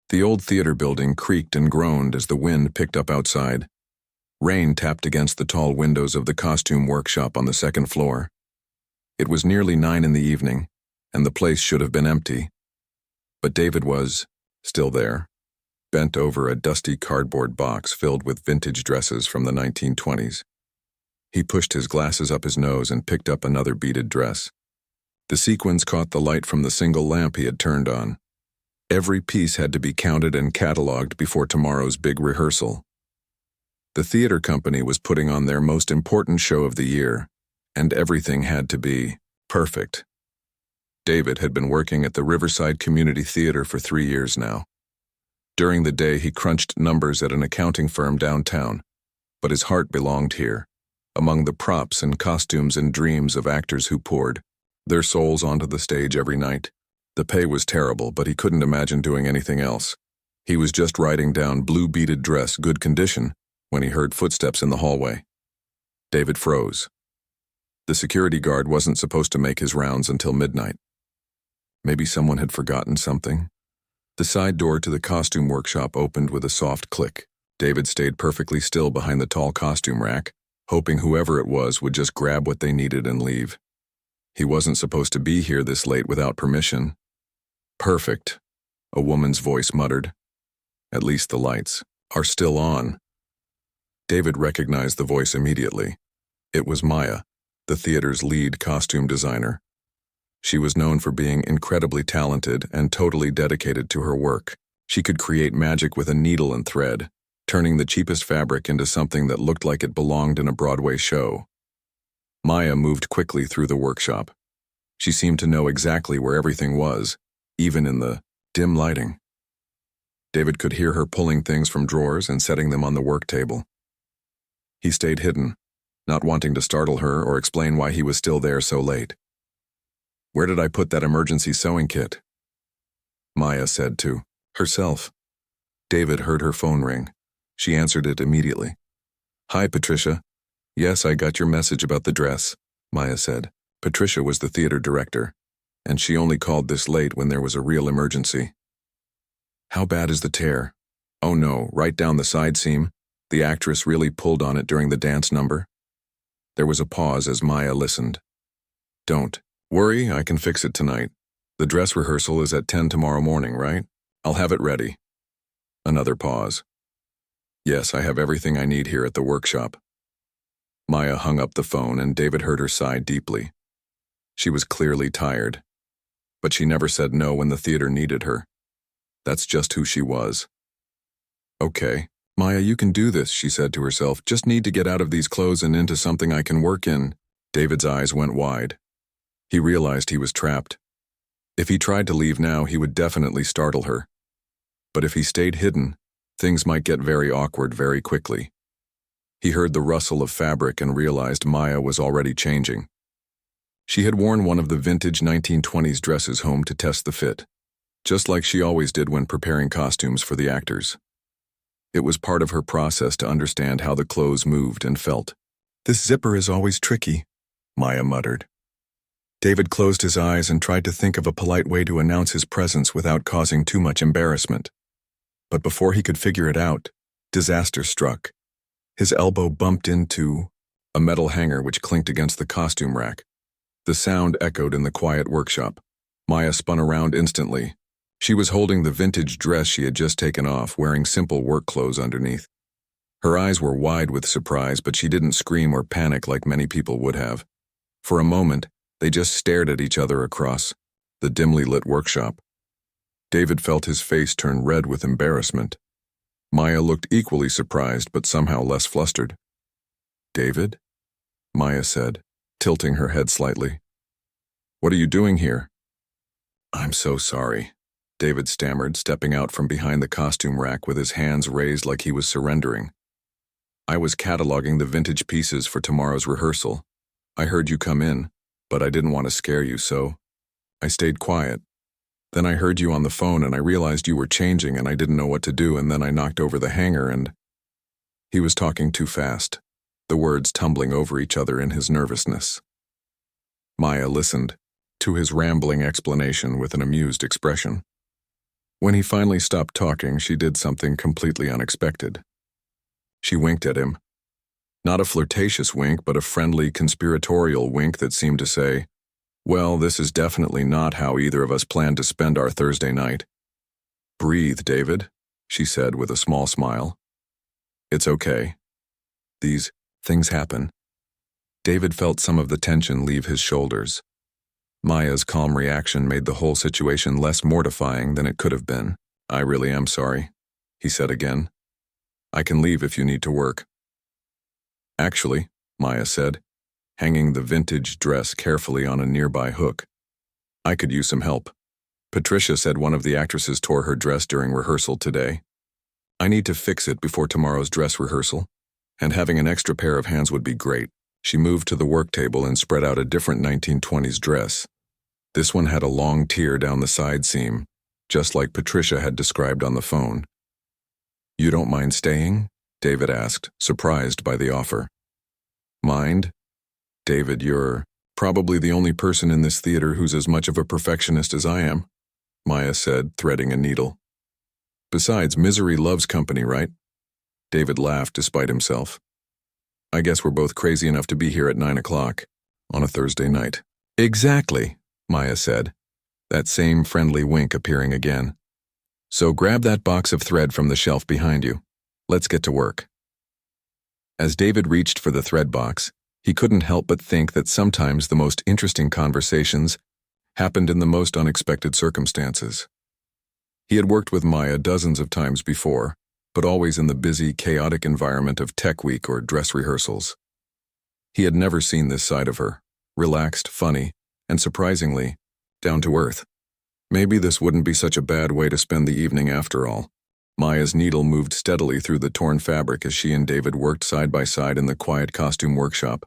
The old theater building creaked and groaned as the wind picked up outside. Rain tapped against the tall windows of the costume workshop on the second floor. It was nearly 9 in the evening, and the place should have been empty. But David was still there, bent over a dusty cardboard box filled with vintage dresses from the 1920s. He pushed his glasses up his nose and picked up another beaded dress. The sequins caught the light from the single lamp he had turned on. Every piece had to be counted and cataloged before tomorrow's big rehearsal. The theater company was putting on their most important show of the year, and everything had to be perfect. David had been working at the Riverside Community Theater for 3 years now. During the day, he crunched numbers at an accounting firm downtown, but his heart belonged here, among the props and costumes and dreams of actors who poured their souls onto the stage every night. The pay was terrible, but he couldn't imagine doing anything else. He was just writing down blue beaded dress, good condition, when he heard footsteps in the hallway. David froze. The security guard wasn't supposed to make his rounds until midnight. Maybe someone had forgotten something. The side door to the costume workshop opened with a soft click. David stayed perfectly still behind the tall costume rack, hoping whoever it was would just grab what they needed and leave. He wasn't supposed to be here this late without permission. Perfect, a woman's voice muttered. At least the lights are still on. David recognized the voice immediately. It was Maya, the theater's lead costume designer. She was known for being incredibly talented and totally dedicated to her work. She could create magic with a needle and thread, turning the cheapest fabric into something that looked like it belonged in a Broadway show. Maya moved quickly through the workshop. She seemed to know exactly where everything was, even in the dim lighting. David could hear her pulling things from drawers and setting them on the work table. He stayed hidden, not wanting to startle her or explain why he was still there so late. "Where did I put that emergency sewing kit?" Maya said to herself. David heard her phone ring. She answered it immediately. "Hi, Patricia. Yes, I got your message about the dress," Maya said. Patricia was the theater director, and she only called this late when there was a real emergency. "How bad is the tear?" "Oh no, right down the side seam. The actress really pulled on it during the dance number." There was a pause as Maya listened. "Don't worry, I can fix it tonight. The dress rehearsal is at 10 tomorrow morning, right? I'll have it ready." Another pause. "Yes, I have everything I need here at the workshop." Maya hung up the phone and David heard her sigh deeply. She was clearly tired, but she never said no when the theater needed her. That's just who she was. "Okay, Maya, you can do this," she said to herself. "Just need to get out of these clothes and into something I can work in." David's eyes went wide. He realized he was trapped. If he tried to leave now, he would definitely startle her. But if he stayed hidden, things might get very awkward very quickly. He heard the rustle of fabric and realized Maya was already changing. She had worn one of the vintage 1920s dresses home to test the fit, just like she always did when preparing costumes for the actors. It was part of her process to understand how the clothes moved and felt. "This zipper is always tricky," Maya muttered. David closed his eyes and tried to think of a polite way to announce his presence without causing too much embarrassment. But before he could figure it out, disaster struck. His elbow bumped into a metal hanger which clinked against the costume rack. The sound echoed in the quiet workshop. Maya spun around instantly. She was holding the vintage dress she had just taken off, wearing simple work clothes underneath. Her eyes were wide with surprise, but she didn't scream or panic like many people would have. For a moment, they just stared at each other across the dimly lit workshop. David felt his face turn red with embarrassment. Maya looked equally surprised, but somehow less flustered. "David?" Maya said, tilting her head slightly. "What are you doing here?" "I'm so sorry," David stammered, stepping out from behind the costume rack with his hands raised like he was surrendering. "I was cataloging the vintage pieces for tomorrow's rehearsal. I heard you come in, but I didn't want to scare you, so I stayed quiet. Then I heard you on the phone and I realized you were changing and I didn't know what to do, and then I knocked over the hanger and—" He was talking too fast, the words tumbling over each other in his nervousness. Maya listened to his rambling explanation with an amused expression. When he finally stopped talking, she did something completely unexpected. She winked at him. Not a flirtatious wink, but a friendly, conspiratorial wink that seemed to say, "Well, this is definitely not how either of us planned to spend our Thursday night." "Breathe, David," she said with a small smile. "It's okay. These things happen." David felt some of the tension leave his shoulders. Maya's calm reaction made the whole situation less mortifying than it could have been. "I really am sorry," he said again. "I can leave if you need to work." "Actually," Maya said, hanging the vintage dress carefully on a nearby hook, "I could use some help. Patricia said one of the actresses tore her dress during rehearsal today. I need to fix it before tomorrow's dress rehearsal, and having an extra pair of hands would be great." She moved to the work table and spread out a different 1920s dress. This one had a long tier down the side seam, just like Patricia had described on the phone. "You don't mind staying?" David asked, surprised by the offer. "Mind? David, you're probably the only person in this theater who's as much of a perfectionist as I am," Maya said, threading a needle. "Besides, misery loves company, right?" David laughed despite himself. "I guess we're both crazy enough to be here at 9 o'clock on a Thursday night." "Exactly," Maya said, that same friendly wink appearing again. "So grab that box of thread from the shelf behind you. Let's get to work." As David reached for the thread box, he couldn't help but think that sometimes the most interesting conversations happened in the most unexpected circumstances. He had worked with Maya dozens of times before, but always in the busy, chaotic environment of tech week or dress rehearsals. He had never seen this side of her, relaxed, funny, and surprisingly, down to earth. Maybe this wouldn't be such a bad way to spend the evening after all. Maya's needle moved steadily through the torn fabric as she and David worked side by side in the quiet costume workshop.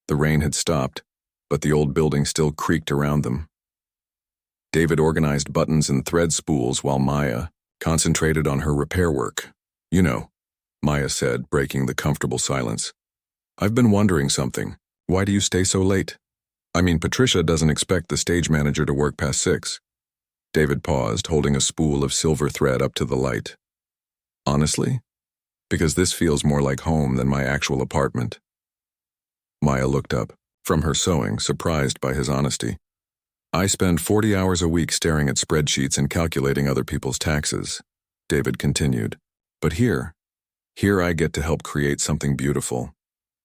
The rain had stopped, but the old building still creaked around them. David organized buttons and thread spools while Maya concentrated on her repair work. "You know," Maya said, breaking the comfortable silence, "I've been wondering something. Why do you stay so late? I mean, Patricia doesn't expect the stage manager to work past 6. David paused, holding a spool of silver thread up to the light. "Honestly? Because this feels more like home than my actual apartment." Maya looked up from her sewing, surprised by his honesty. "I spend 40 hours a week staring at spreadsheets and calculating other people's taxes," David continued. "But here I get to help create something beautiful,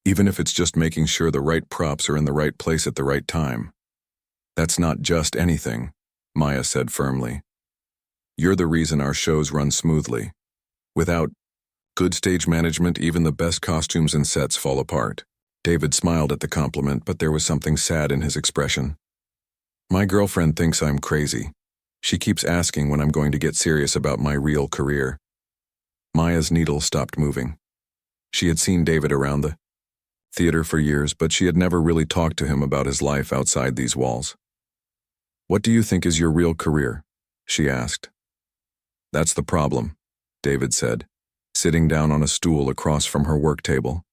even if it's just making sure the right props are in the right place at the right time." "That's not just anything," Maya said firmly. "You're the reason our shows run smoothly. Without good stage management, even the best costumes and sets fall apart." David smiled at the compliment, but there was something sad in his expression. "My girlfriend thinks I'm crazy. She keeps asking when I'm going to get serious about my real career." Maya's needle stopped moving. She had seen David around the theater for years, but she had never really talked to him about his life outside these walls. "What do you think is your real career?" she asked. "That's the problem," David said, sitting down on a stool across from her work table.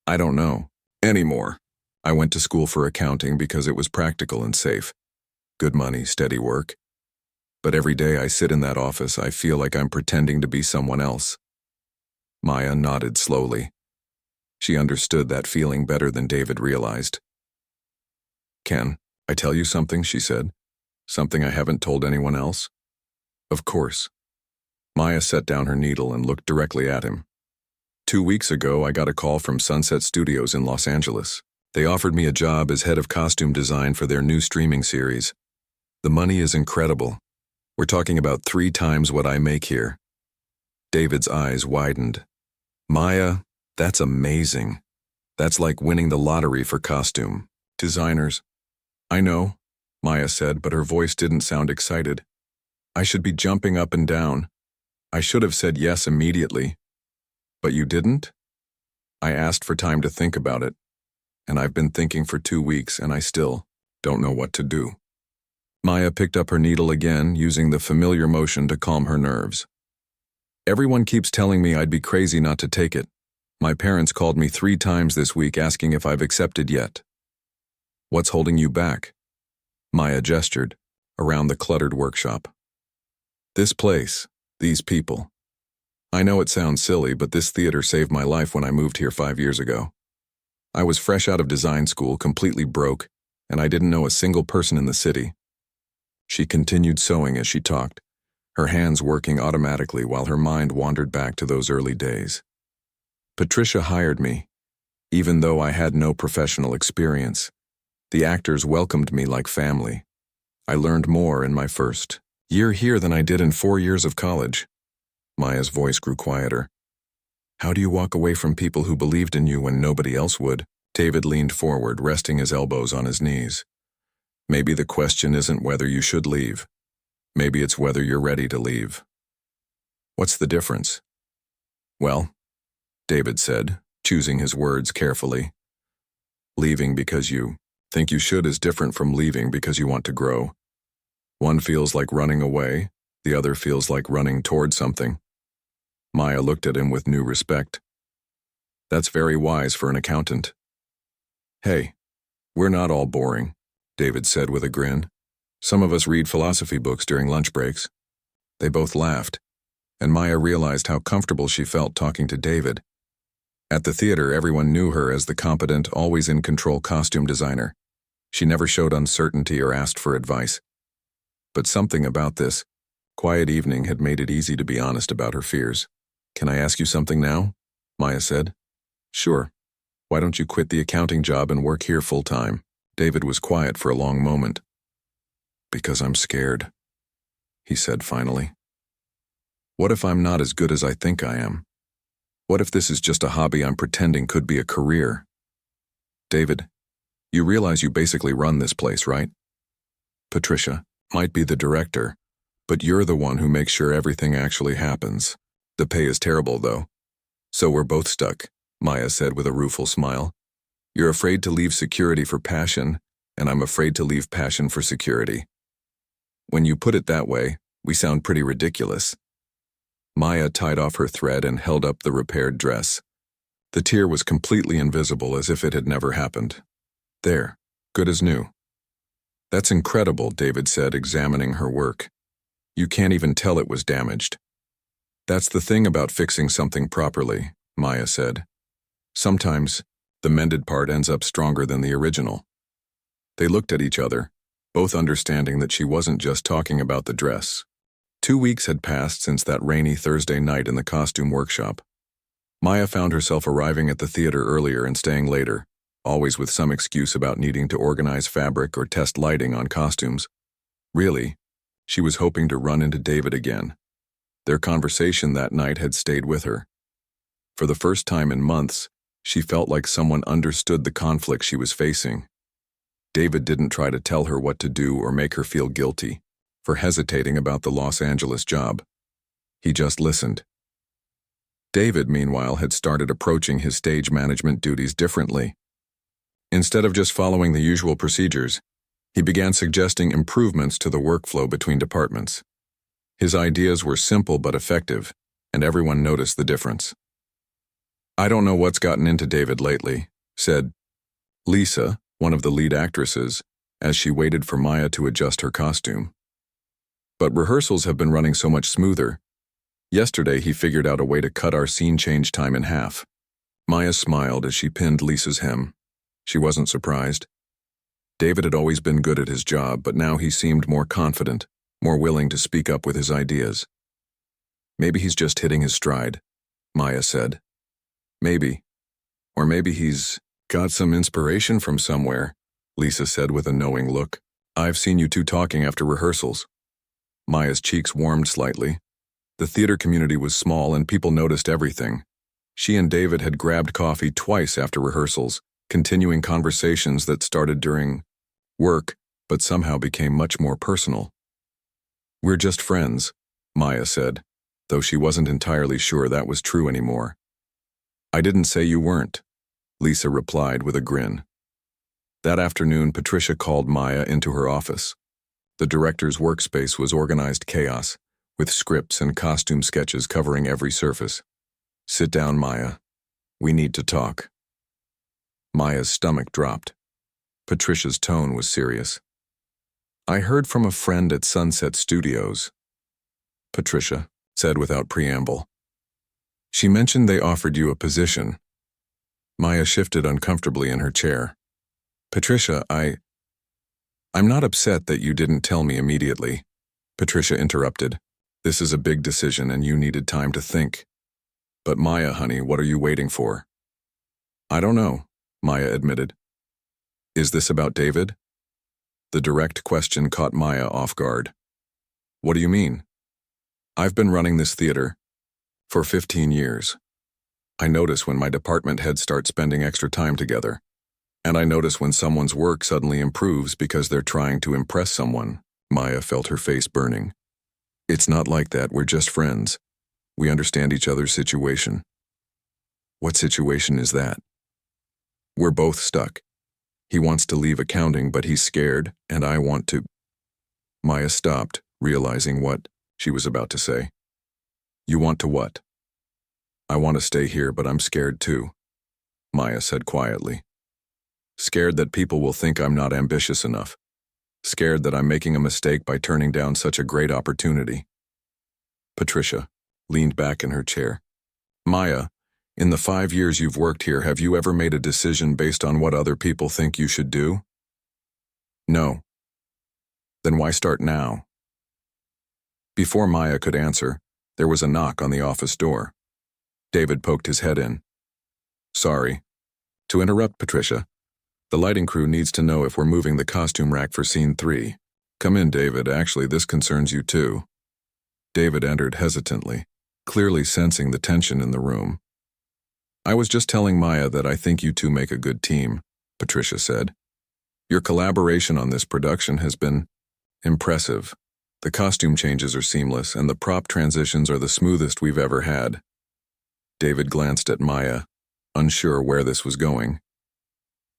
"I don't know anymore. I went to school for accounting because it was practical and safe. Good money, steady work. But every day I sit in that office, I feel like I'm pretending to be someone else." Maya nodded slowly. She understood that feeling better than David realized. "Can I tell you something?" she said. "Something I haven't told anyone else?" "Of course." Maya set down her needle and looked directly at him. 2 weeks ago, I got a call from Sunset Studios in Los Angeles. They offered me a job as head of costume design for their new streaming series. The money is incredible. We're talking about 3 times what I make here. David's eyes widened. "Maya, that's amazing. That's like winning the lottery for costume designers." "I know," Maya said, but her voice didn't sound excited. "I should be jumping up and down. I should have said yes immediately." "But you didn't?" "I asked for time to think about it. And I've been thinking for 2 weeks, and I still don't know what to do." Maya picked up her needle again, using the familiar motion to calm her nerves. "Everyone keeps telling me I'd be crazy not to take it. My parents called me 3 times this week asking if I've accepted yet." "What's holding you back?" Maya gestured around the cluttered workshop. This place, these people. I know it sounds silly, but this theater saved my life when I moved here 5 years ago. I was fresh out of design school, completely broke, and I didn't know a single person in the city. She continued sewing as she talked, her hands working automatically while her mind wandered back to those early days. Patricia hired me, even though I had no professional experience. The actors welcomed me like family. I learned more in my first year here than I did in 4 years of college. Maya's voice grew quieter. How do you walk away from people who believed in you when nobody else would? David leaned forward, resting his elbows on his knees. Maybe the question isn't whether you should leave. Maybe it's whether you're ready to leave. What's the difference? Well, David said, choosing his words carefully. Leaving because you think you should is different from leaving because you want to grow. One feels like running away, the other feels like running toward something. Maya looked at him with new respect. That's very wise for an accountant. Hey, we're not all boring, David said with a grin. Some of us read philosophy books during lunch breaks. They both laughed, and Maya realized how comfortable she felt talking to David. At the theater, everyone knew her as the competent, always in control costume designer. She never showed uncertainty or asked for advice. But something about this quiet evening had made it easy to be honest about her fears. Can I ask you something now? Maya said. Sure. Why don't you quit the accounting job and work here full-time? David was quiet for a long moment. Because I'm scared, he said finally. What if I'm not as good as I think I am? What if this is just a hobby I'm pretending could be a career? David, you realize you basically run this place, right? Patricia might be the director, but you're the one who makes sure everything actually happens. The pay is terrible, though. So we're both stuck, Maya said with a rueful smile. You're afraid to leave security for passion, and I'm afraid to leave passion for security. When you put it that way, we sound pretty ridiculous. Maya tied off her thread and held up the repaired dress. The tear was completely invisible, as if it had never happened. There, good as new. That's incredible, David said, examining her work. You can't even tell it was damaged. That's the thing about fixing something properly, Maya said. Sometimes, the mended part ends up stronger than the original. They looked at each other, both understanding that she wasn't just talking about the dress. 2 weeks had passed since that rainy Thursday night in the costume workshop. Maya found herself arriving at the theater earlier and staying later, always with some excuse about needing to organize fabric or test lighting on costumes. Really, she was hoping to run into David again. Their conversation that night had stayed with her. For the first time in months, she felt like someone understood the conflict she was facing. David didn't try to tell her what to do or make her feel guilty for hesitating about the Los Angeles job. He just listened. David, meanwhile, had started approaching his stage management duties differently. Instead of just following the usual procedures, he began suggesting improvements to the workflow between departments. His ideas were simple but effective, and everyone noticed the difference. I don't know what's gotten into David lately, said Lisa, one of the lead actresses, as she waited for Maya to adjust her costume. But rehearsals have been running so much smoother. Yesterday he figured out a way to cut our scene change time in half. Maya smiled as she pinned Lisa's hem. She wasn't surprised. David had always been good at his job, but now he seemed more confident, more willing to speak up with his ideas. Maybe he's just hitting his stride, Maya said. Maybe. Or maybe he's got some inspiration from somewhere, Lisa said with a knowing look. I've seen you two talking after rehearsals. Maya's cheeks warmed slightly. The theater community was small and people noticed everything. She and David had grabbed coffee twice after rehearsals, continuing conversations that started during work, but somehow became much more personal. We're just friends, Maya said, though she wasn't entirely sure that was true anymore. I didn't say you weren't, Lisa replied with a grin. That afternoon, Patricia called Maya into her office. The director's workspace was organized chaos, with scripts and costume sketches covering every surface. Sit down, Maya. We need to talk. Maya's stomach dropped. Patricia's tone was serious. I heard from a friend at Sunset Studios. Patricia said without preamble. She mentioned they offered you a position. Maya shifted uncomfortably in her chair. Patricia, I'm not upset that you didn't tell me immediately. Patricia interrupted. This is a big decision and you needed time to think. But Maya, honey, what are you waiting for? I don't know, Maya admitted. Is this about David? The direct question caught Maya off guard. What do you mean? I've been running this theater for 15 years. I notice when my department heads start spending extra time together. And I notice when someone's work suddenly improves because they're trying to impress someone. Maya felt her face burning. It's not like that, we're just friends. We understand each other's situation. What situation is that? We're both stuck. He wants to leave accounting, but he's scared, and I want to. Maya stopped, realizing what she was about to say. You want to what? I want to stay here, but I'm scared too, Maya said quietly. Scared that people will think I'm not ambitious enough. Scared that I'm making a mistake by turning down such a great opportunity. Patricia leaned back in her chair. Maya, in the 5 years you've worked here, have you ever made a decision based on what other people think you should do? No. Then why start now? Before Maya could answer, there was a knock on the office door. David poked his head in. Sorry to interrupt, Patricia. The lighting crew needs to know if we're moving the costume rack for scene 3. Come in, David. Actually, this concerns you too. David entered hesitantly, clearly sensing the tension in the room. I was just telling Maya that I think you two make a good team, Patricia said. Your collaboration on this production has been impressive. The costume changes are seamless, and the prop transitions are the smoothest we've ever had. David glanced at Maya, unsure where this was going.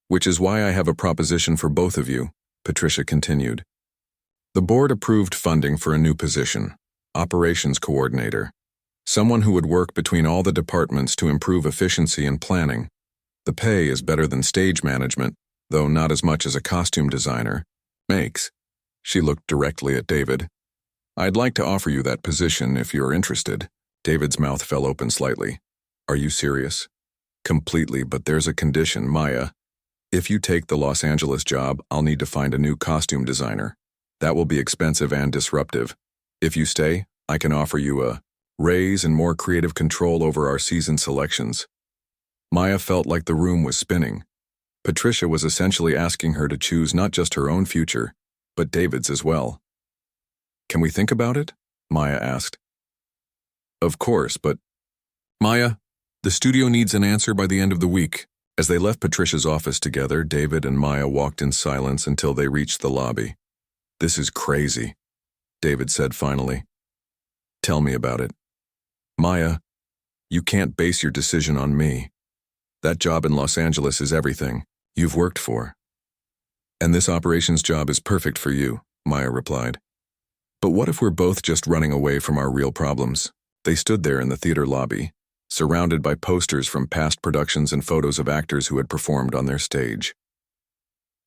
Which is why I have a proposition for both of you, Patricia continued. The board approved funding for a new position, operations coordinator, someone who would work between all the departments to improve efficiency and planning. The pay is better than stage management, though not as much as a costume designer makes. She looked directly at David. I'd like to offer you that position if you're interested. David's mouth fell open slightly. Are you serious? Completely, but there's a condition, Maya. If you take the Los Angeles job, I'll need to find a new costume designer. That will be expensive and disruptive. If you stay, I can offer you a raise and more creative control over our season selections. Maya felt like the room was spinning. Patricia was essentially asking her to choose not just her own future, but David's as well. Can we think about it? Maya asked. Of course, but Maya, the studio needs an answer by the end of the week. As they left Patricia's office together, David and Maya walked in silence until they reached the lobby. This is crazy, David said finally. Tell me about it. Maya, you can't base your decision on me. That job in Los Angeles is everything you've worked for. And this operations job is perfect for you, Maya replied. But what if we're both just running away from our real problems? They stood there in the theater lobby, surrounded by posters from past productions and photos of actors who had performed on their stage.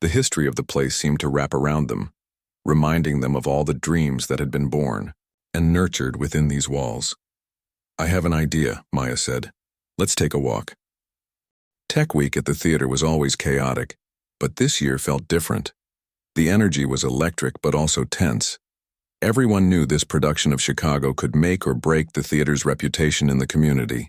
The history of the place seemed to wrap around them, reminding them of all the dreams that had been born and nurtured within these walls. I have an idea, Maya said. Let's take a walk. Tech Week at the theater was always chaotic, but this year felt different. The energy was electric but also tense. Everyone knew this production of Chicago could make or break the theater's reputation in the community.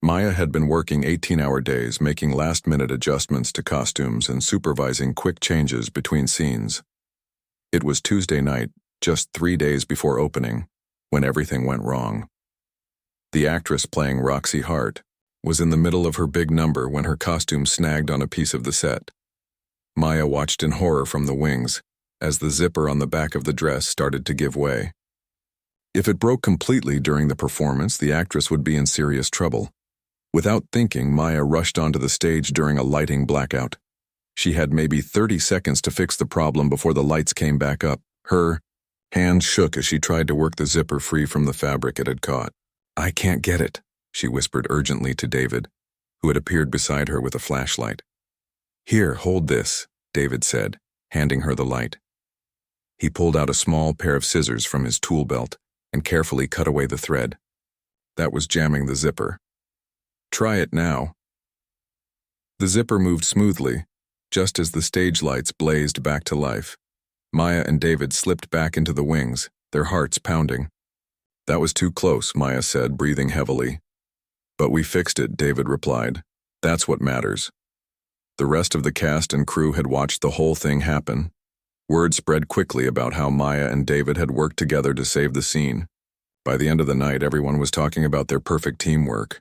Maya had been working 18-hour days, making last-minute adjustments to costumes and supervising quick changes between scenes. It was Tuesday night, just 3 days before opening, when everything went wrong. The actress playing Roxy Hart was in the middle of her big number when her costume snagged on a piece of the set. Maya watched in horror from the wings as the zipper on the back of the dress started to give way. If it broke completely during the performance, the actress would be in serious trouble. Without thinking, Maya rushed onto the stage during a lighting blackout. She had maybe 30 seconds to fix the problem before the lights came back up. Her hands shook as she tried to work the zipper free from the fabric it had caught. I can't get it, she whispered urgently to David, who had appeared beside her with a flashlight. Here, hold this, David said, handing her the light. He pulled out a small pair of scissors from his tool belt and carefully cut away the thread. That was jamming the zipper. Try it now. The zipper moved smoothly, just as the stage lights blazed back to life. Maya and David slipped back into the wings, their hearts pounding. That was too close, Maya said, breathing heavily. But we fixed it, David replied. That's what matters. The rest of the cast and crew had watched the whole thing happen. Word spread quickly about how Maya and David had worked together to save the scene. By the end of the night, everyone was talking about their perfect teamwork.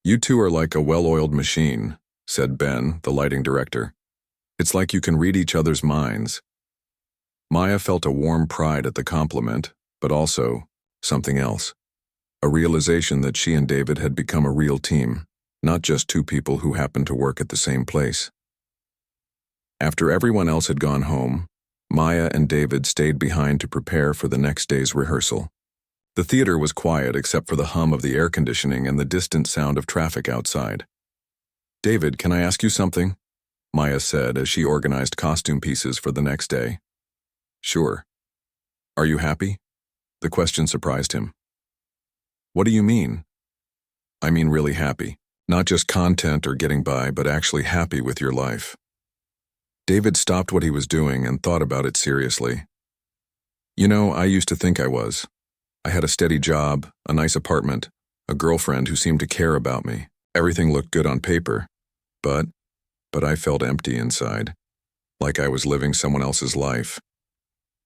You two are like a well-oiled machine, said Ben, the lighting director. It's like you can read each other's minds. Maya felt a warm pride at the compliment, but also something else. A realization that she and David had become a real team, not just two people who happened to work at the same place. After everyone else had gone home, Maya and David stayed behind to prepare for the next day's rehearsal. The theater was quiet except for the hum of the air conditioning and the distant sound of traffic outside. David, can I ask you something? Maya said as she organized costume pieces for the next day. Sure. Are you happy? The question surprised him. What do you mean? I mean really happy. Not just content or getting by, but actually happy with your life. David stopped what he was doing and thought about it seriously. You know, I used to think I was. I had a steady job, a nice apartment, a girlfriend who seemed to care about me. Everything looked good on paper. But I felt empty inside, like I was living someone else's life.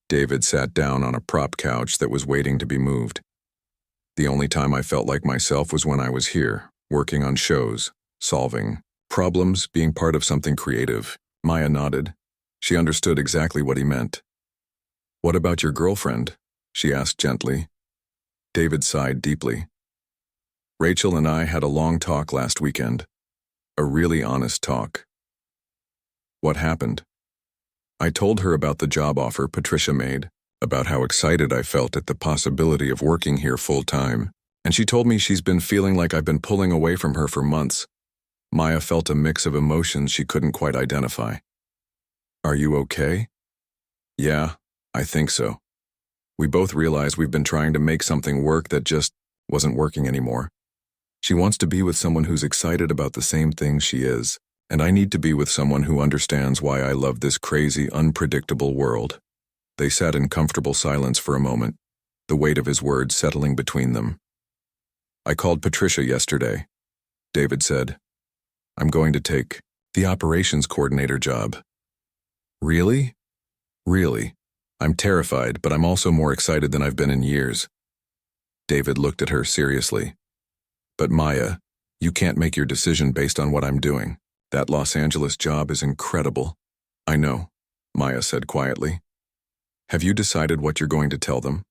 David sat down on a prop couch that was waiting to be moved. The only time I felt like myself was when I was here, working on shows, solving problems, being part of something creative. Maya nodded. She understood exactly what he meant. What about your girlfriend? She asked gently. David sighed deeply. Rachel and I had a long talk last weekend. A really honest talk. What happened? I told her about the job offer Patricia made, about how excited I felt at the possibility of working here full-time, and she told me she's been feeling like I've been pulling away from her for months. Maya felt a mix of emotions she couldn't quite identify. Are you okay? Yeah, I think so. We both realize we've been trying to make something work that just wasn't working anymore. She wants to be with someone who's excited about the same things she is, and I need to be with someone who understands why I love this crazy, unpredictable world. They sat in comfortable silence for a moment, the weight of his words settling between them. I called Patricia yesterday, David said. I'm going to take the operations coordinator job. Really? Really. I'm terrified, but I'm also more excited than I've been in years. David looked at her seriously. But Maya, you can't make your decision based on what I'm doing. That Los Angeles job is incredible. I know, Maya said quietly. Have you decided what you're going to tell them?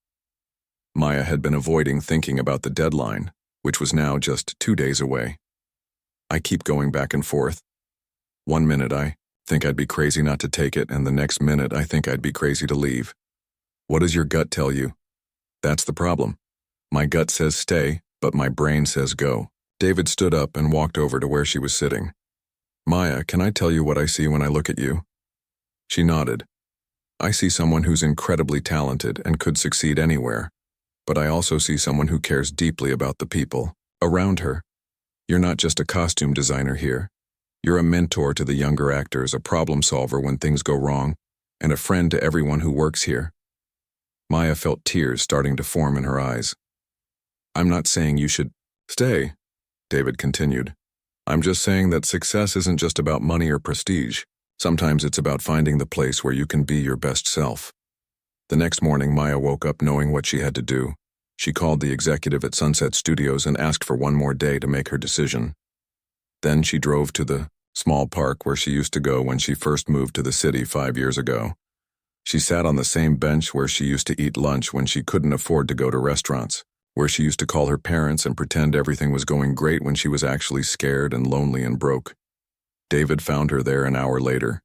Maya had been avoiding thinking about the deadline, which was now just 2 days away. I keep going back and forth. 1 minute I think I'd be crazy not to take it, and the next minute I think I'd be crazy to leave. What does your gut tell you? That's the problem. My gut says stay, but my brain says go. David stood up and walked over to where she was sitting. Maya, can I tell you what I see when I look at you? She nodded. I see someone who's incredibly talented and could succeed anywhere, but I also see someone who cares deeply about the people around her. You're not just a costume designer here. You're a mentor to the younger actors, a problem solver when things go wrong, and a friend to everyone who works here. Maya felt tears starting to form in her eyes. I'm not saying you should stay, David continued. I'm just saying that success isn't just about money or prestige. Sometimes it's about finding the place where you can be your best self. The next morning, Maya woke up knowing what she had to do. She called the executive at Sunset Studios and asked for one more day to make her decision. Then she drove to the small park where she used to go when she first moved to the city 5 years ago. She sat on the same bench where she used to eat lunch when she couldn't afford to go to restaurants, where she used to call her parents and pretend everything was going great when she was actually scared and lonely and broke. David found her there an hour later.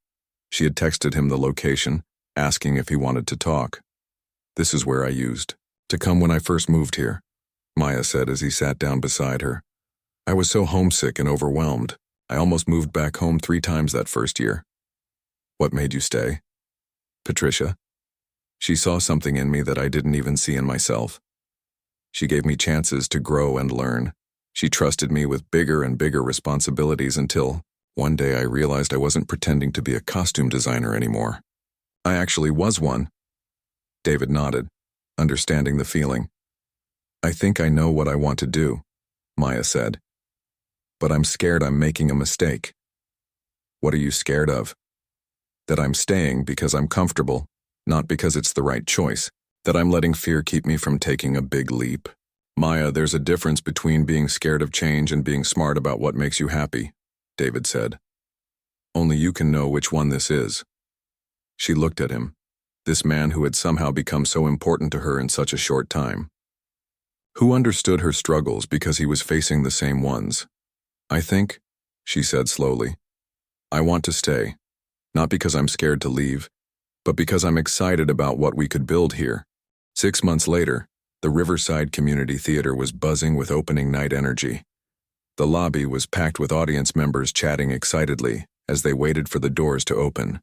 She had texted him the location, asking if he wanted to talk. This is where I used to come when I first moved here, Maya said as he sat down beside her. I was so homesick and overwhelmed. I almost moved back home 3 times that first year. What made you stay? Patricia. She saw something in me that I didn't even see in myself. She gave me chances to grow and learn. She trusted me with bigger and bigger responsibilities until, one day I realized I wasn't pretending to be a costume designer anymore. I actually was one. David nodded, understanding the feeling. I think I know what I want to do, Maya said. But I'm scared I'm making a mistake. What are you scared of? That I'm staying because I'm comfortable, not because it's the right choice. That I'm letting fear keep me from taking a big leap. Maya, there's a difference between being scared of change and being smart about what makes you happy, David said. Only you can know which one this is. She looked at him, this man who had somehow become so important to her in such a short time. Who understood her struggles because he was facing the same ones. I think, she said slowly, I want to stay, not because I'm scared to leave, but because I'm excited about what we could build here. 6 months later, the Riverside Community Theater was buzzing with opening night energy. The lobby was packed with audience members chatting excitedly as they waited for the doors to open.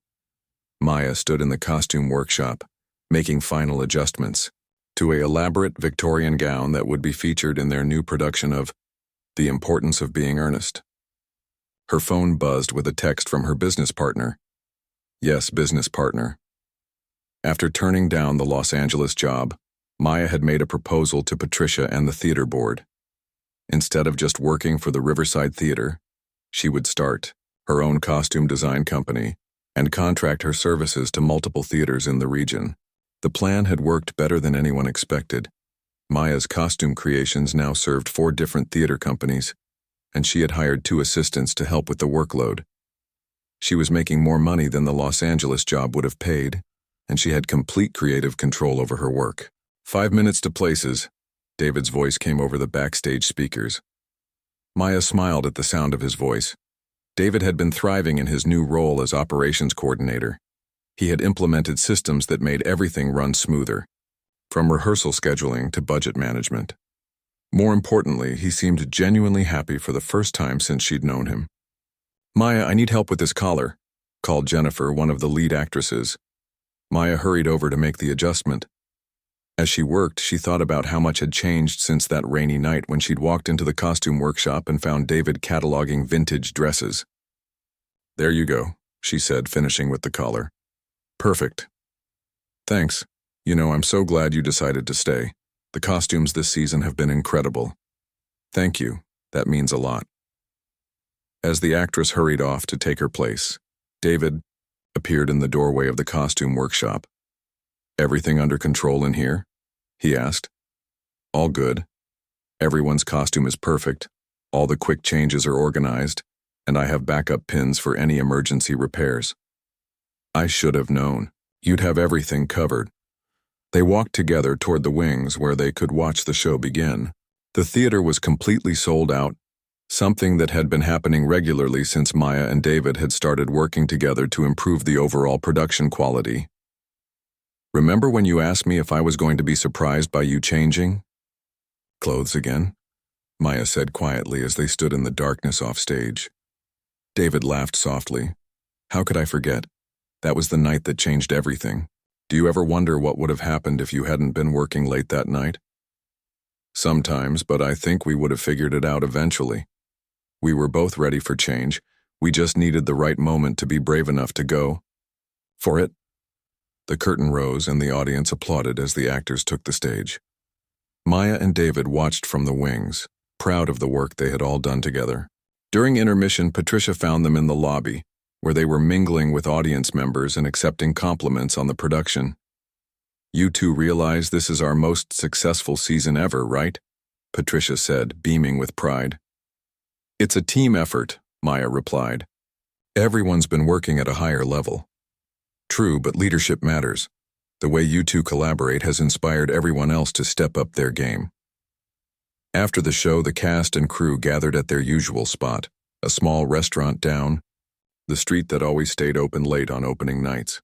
Maya stood in the costume workshop, making final adjustments to an elaborate Victorian gown that would be featured in their new production of The Importance of Being Earnest. Her phone buzzed with a text from her business partner. Yes, business partner. After turning down the Los Angeles job, Maya had made a proposal to Patricia and the theater board. Instead of just working for the Riverside Theater, she would start her own costume design company and contract her services to multiple theaters in the region. The plan had worked better than anyone expected. Maya's costume creations now served 4 different theater companies, and she had hired 2 assistants to help with the workload. She was making more money than the Los Angeles job would have paid, and she had complete creative control over her work. 5 minutes to places, David's voice came over the backstage speakers. Maya smiled at the sound of his voice. David had been thriving in his new role as operations coordinator. He had implemented systems that made everything run smoother, from rehearsal scheduling to budget management. More importantly, he seemed genuinely happy for the first time since she'd known him. Maya, I need help with this collar, called Jennifer, one of the lead actresses. Maya hurried over to make the adjustment. As she worked, she thought about how much had changed since that rainy night when she'd walked into the costume workshop and found David cataloging vintage dresses. There you go, she said, finishing with the collar. Perfect. Thanks. You know, I'm so glad you decided to stay. The costumes this season have been incredible. Thank you. That means a lot. As the actress hurried off to take her place, David appeared in the doorway of the costume workshop. Everything under control in here? He asked. All good. Everyone's costume is perfect. All the quick changes are organized, and I have backup pins for any emergency repairs. I should have known. You'd have everything covered. They walked together toward the wings where they could watch the show begin. The theater was completely sold out, something that had been happening regularly since Maya and David had started working together to improve the overall production quality. Remember when you asked me if I was going to be surprised by you changing? Clothes again? Maya said quietly as they stood in the darkness off stage. David laughed softly. How could I forget? That was the night that changed everything. Do you ever wonder what would have happened if you hadn't been working late that night? Sometimes, but I think we would have figured it out eventually. We were both ready for change. We just needed the right moment to be brave enough to go for it. The curtain rose and the audience applauded as the actors took the stage. Maya and David watched from the wings, proud of the work they had all done together. During intermission, Patricia found them in the lobby, where they were mingling with audience members and accepting compliments on the production. You two realize this is our most successful season ever, right? Patricia said, beaming with pride. It's a team effort, Maya replied. Everyone's been working at a higher level. True, but leadership matters. The way you two collaborate has inspired everyone else to step up their game. After the show, the cast and crew gathered at their usual spot, a small restaurant down the street that always stayed open late on opening nights.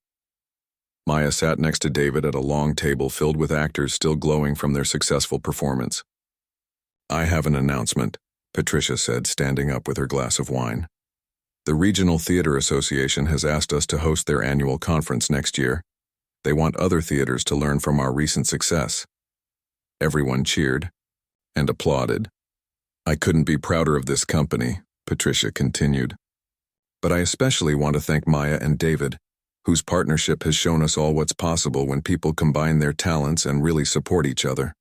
Maya sat next to David at a long table filled with actors still glowing from their successful performance. I have an announcement, Patricia said, standing up with her glass of wine. The Regional Theater Association has asked us to host their annual conference next year. They want other theaters to learn from our recent success. Everyone cheered and applauded. I couldn't be prouder of this company, Patricia continued. But I especially want to thank Maya and David, whose partnership has shown us all what's possible when people combine their talents and really support each other.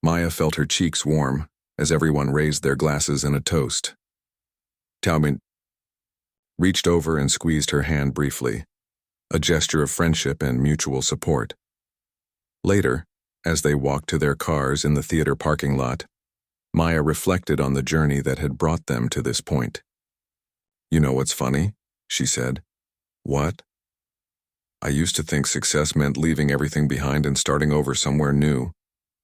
Maya felt her cheeks warm as everyone raised their glasses in a toast. Taubin reached over and squeezed her hand briefly, a gesture of friendship and mutual support. Later, as they walked to their cars in the theater parking lot, Maya reflected on the journey that had brought them to this point. You know what's funny? She said. What? I used to think success meant leaving everything behind and starting over somewhere new.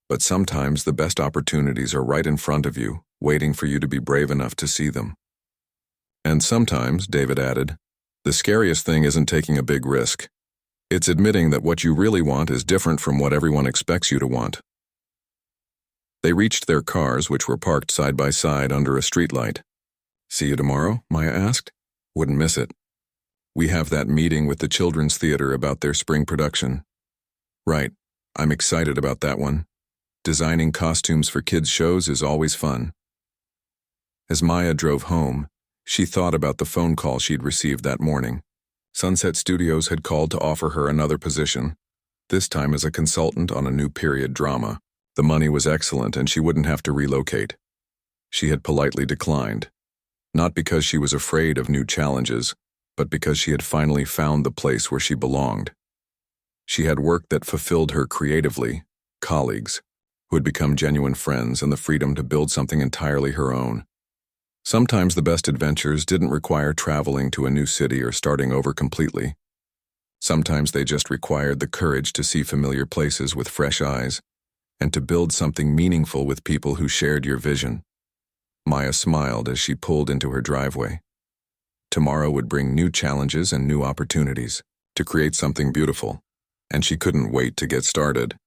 But sometimes the best opportunities are right in front of you, waiting for you to be brave enough to see them. And sometimes, David added, the scariest thing isn't taking a big risk. It's admitting that what you really want is different from what everyone expects you to want. They reached their cars, which were parked side by side under a streetlight. See you tomorrow? Maya asked. Wouldn't miss it. We have that meeting with the Children's Theater about their spring production. Right. I'm excited about that one. Designing costumes for kids' shows is always fun. As Maya drove home, she thought about the phone call she'd received that morning. Sunset Studios had called to offer her another position, this time as a consultant on a new period drama. The money was excellent and she wouldn't have to relocate. She had politely declined, not because she was afraid of new challenges, but because she had finally found the place where she belonged. She had work that fulfilled her creatively, colleagues, who had become genuine friends, and the freedom to build something entirely her own. Sometimes the best adventures didn't require traveling to a new city or starting over completely. Sometimes they just required the courage to see familiar places with fresh eyes and to build something meaningful with people who shared your vision. Maya smiled as she pulled into her driveway. Tomorrow would bring new challenges and new opportunities to create something beautiful, and she couldn't wait to get started.